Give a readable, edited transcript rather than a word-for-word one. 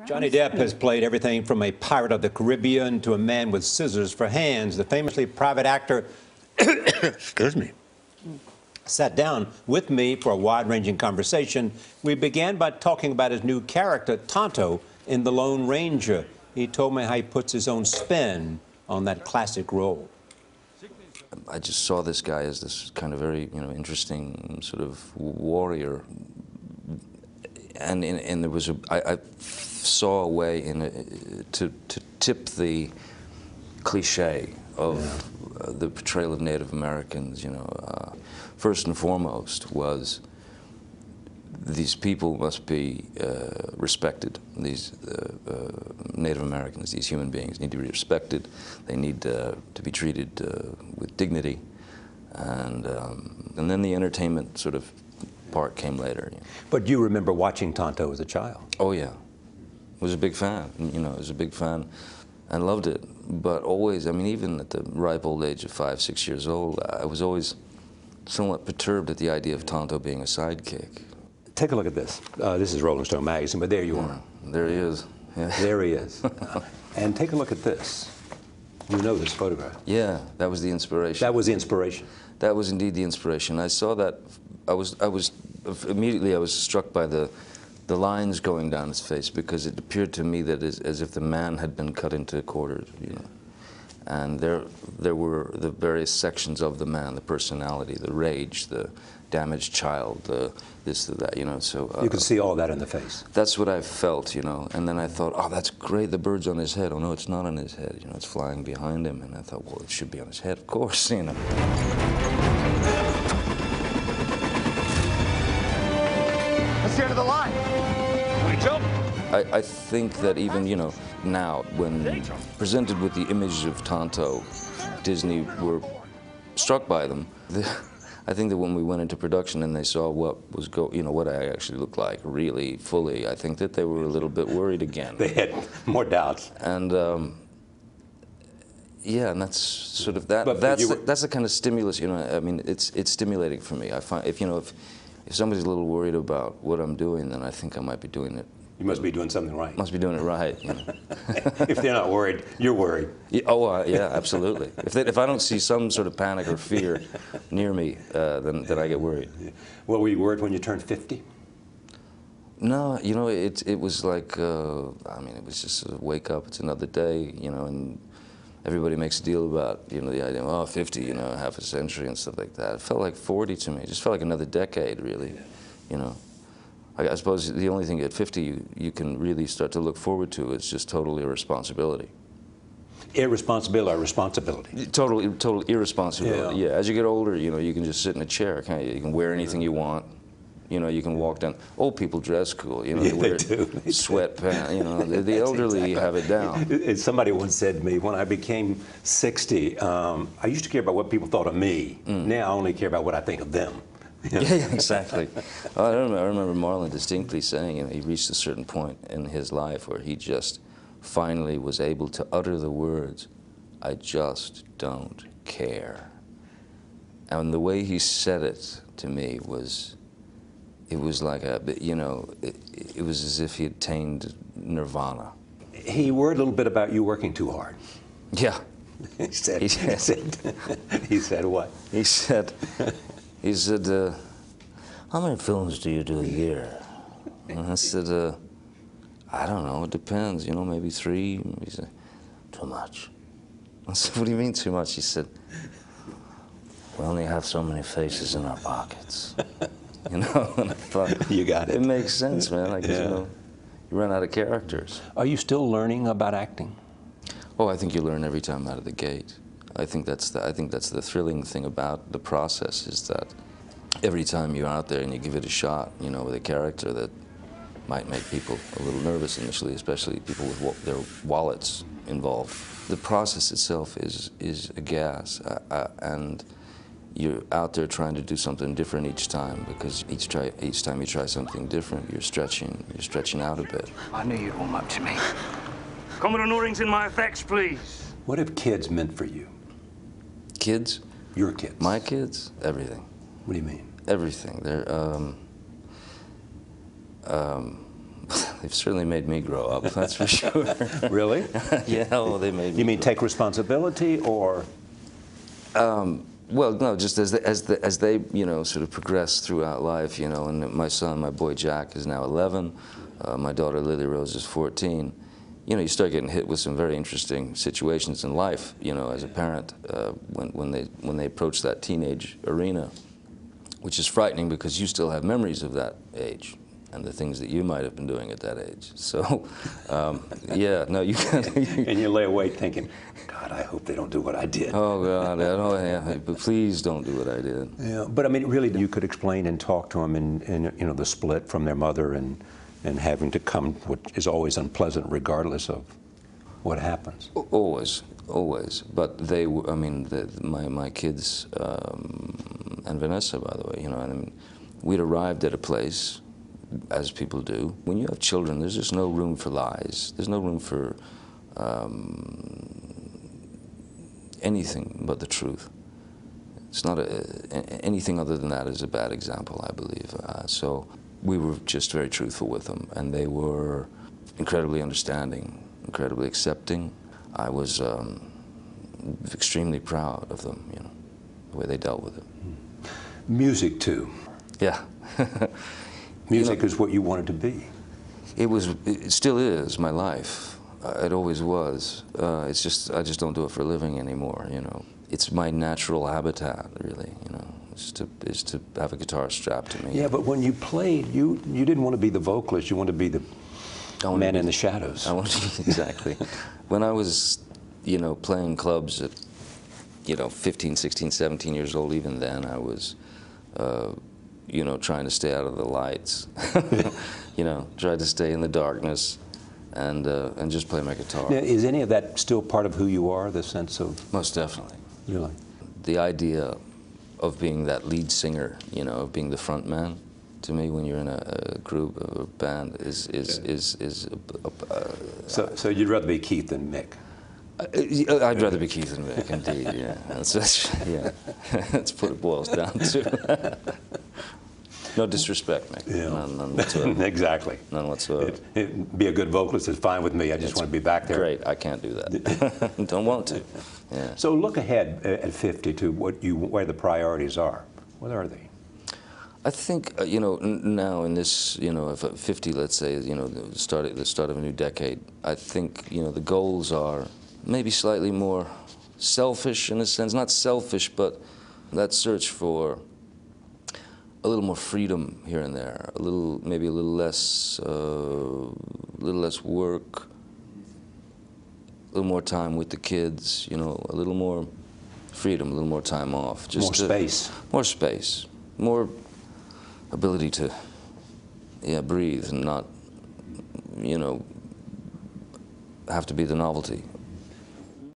Johnny Depp has played everything from a pirate of the Caribbean to a man with scissors for hands. The famously private actor, excuse me, sat down with me for a wide-ranging conversation. We began by talking about his new character, Tonto, in The Lone Ranger. He told me how he puts his own spin on that classic role. I just saw this guy as this kind of very, interesting sort of warrior, and there was I saw a way to tip the cliche of the portrayal of Native Americans. First and foremost was these people must be respected. These Native Americans, these human beings, need to be respected. They need to be treated with dignity, and then the entertainment sort of part came later. But you remember watching Tonto as a child? Oh yeah, was a big fan. Was a big fan, and loved it. But always, I mean, even at the ripe old age of 5, 6 years old, I was always somewhat perturbed at the idea of Tonto being a sidekick. Take a look at this. This is Rolling Stone magazine, but there you are. There he is. Yeah. There he is. And take a look at this. You know this photograph. Yeah, that was the inspiration. That was the inspiration. That was indeed the inspiration. I saw that. I was immediately struck by the lines going down his face, because it appeared to me that as if the man had been cut into quarters. And there were the various sections of the man: the personality, the rage, the damaged child, the this, the that, so... you could see all that in the face. That's what I felt, and then I thought, oh, that's great, the bird's on his head. Oh, no, it's not on his head, it's flying behind him. And I thought, well, it should be on his head, of course, That's the end of the line. Can we jump? I think that even, now, when presented with the image of Tonto, Disney were struck by them. I think that when we went into production and they saw what was what I actually looked like really fully, I think that they were a little bit worried again. They had more doubts. And yeah, and that's sort of that. That's the kind of stimulus. I mean, it's stimulating for me. I find if somebody's a little worried about what I'm doing, then I think I might be doing it. You must be doing something right. Must be doing it right. If they're not worried, you're worried. Yeah, yeah, absolutely. If I don't see some sort of panic or fear near me, then I get worried. Well, were you worried when you turned 50? No, it was like, I mean, it was just a wake up. It's another day, and everybody makes a deal about, the idea of, oh, 50, half a century and stuff like that. It felt like 40 to me. It just felt like another decade, really, I suppose the only thing at 50 you can really start to look forward to is just total irresponsibility. Irresponsibility or responsibility? Total irresponsibility, yeah. As you get older, you can just sit in a chair, can't you? You can wear anything you want. You can walk down. Old people dress cool, they wear sweatpants, the elderly have it down. Somebody once said to me, when I became 60, I used to care about what people thought of me. Now I only care about what I think of them. Yeah, exactly. I remember Marlon distinctly saying, he reached a certain point in his life where he just finally was able to utter the words, "I just don't care." And the way he said it to me was, it was like it was as if he had attained nirvana. He worried a little bit about you working too hard. Yeah. He said what? He said, how many films do you do a year? And I said, I don't know, it depends, maybe 3. He said, too much. I said, what do you mean too much? He said, we only have so many faces in our pockets. And I thought, you got it. It makes sense, man. I guess, you run out of characters. Are you still learning about acting? Oh, I think you learn every time out of the gate. I think that's the thrilling thing about the process, is that every time you're out there and you give it a shot, with a character that might make people a little nervous initially, especially people with their wallets involved. The process itself is a gas, and you're out there trying to do something different each time, because each time you try something different, you're stretching out a bit. I knew you'd warm up to me. Commodore Norring's in my effects, please. What have kids meant for you? Kids? Your kids. My kids? Everything. What do you mean? Everything. They're, they've certainly made me grow up, that's for sure. Really? Yeah, well, they made me. You mean take responsibility, or? Well, no, just as they you know, sort of progress throughout life, you know, and my son, my boy Jack, is now 11, my daughter Lily Rose is 14. You know, you start getting hit with some very interesting situations in life, you know, as a parent, when they approach that teenage arena, which is frightening because you still have memories of that age and the things that you might have been doing at that age. So, yeah, no, you can't. And you lay awake thinking, God, I hope they don't do what I did. Oh God, I don't, yeah, but please don't do what I did. Yeah, but I mean, really, you could explain and talk to them in you know, the split from their mother and having to come, what is always unpleasant regardless of what happens. Always, always. But they, I mean, my kids, and Vanessa, by the way, you know, I mean, we'd arrived at a place, as people do. When you have children, there's just no room for lies. There's no room for anything but the truth. It's not anything other than that is a bad example, I believe. So we were just very truthful with them, and they were incredibly understanding, incredibly accepting. I was extremely proud of them, you know, the way they dealt with it. Music, too. Yeah. Music is what you wanted to be. It still is my life. It always was. It's just, I just don't do it for a living anymore, you know. It's my natural habitat, really, you know, is to have a guitar strapped to me. Yeah, but when you played, you didn't want to be the vocalist, you wanted to be the man in the shadows. I wanted to, exactly. When I was, you know, playing clubs at, you know, 15, 16, 17 years old, even then I was, you know, trying to stay out of the lights, you know, tried to stay in the darkness and just play my guitar. Now, is any of that still part of who you are, the sense of? Most definitely. Really? The idea of being that lead singer, you know, of being the front man, to me, when you're in a group or a band, is So you'd rather be Keith than Mick? I'd rather be Keith than Mick, indeed. Yeah, yeah. That's what it boils down to. No disrespect, Mick. Yeah. None whatsoever. Exactly. None whatsoever. Be a good vocalist is fine with me. I just want to be back there. Great. I can't do that. Don't want to. Yeah. So look ahead at 50 to where the priorities are. What are they? I think, you know, now in this, you know, if at 50, let's say, you know, the start of a new decade, I think, you know, the goals are maybe slightly more selfish in a sense. Not selfish, but that search for a little more freedom here and there, maybe a little less work, a little more time with the kids, you know, a little more freedom, a little more time off. Just More space. More ability to, yeah, breathe and not, you know, have to be the novelty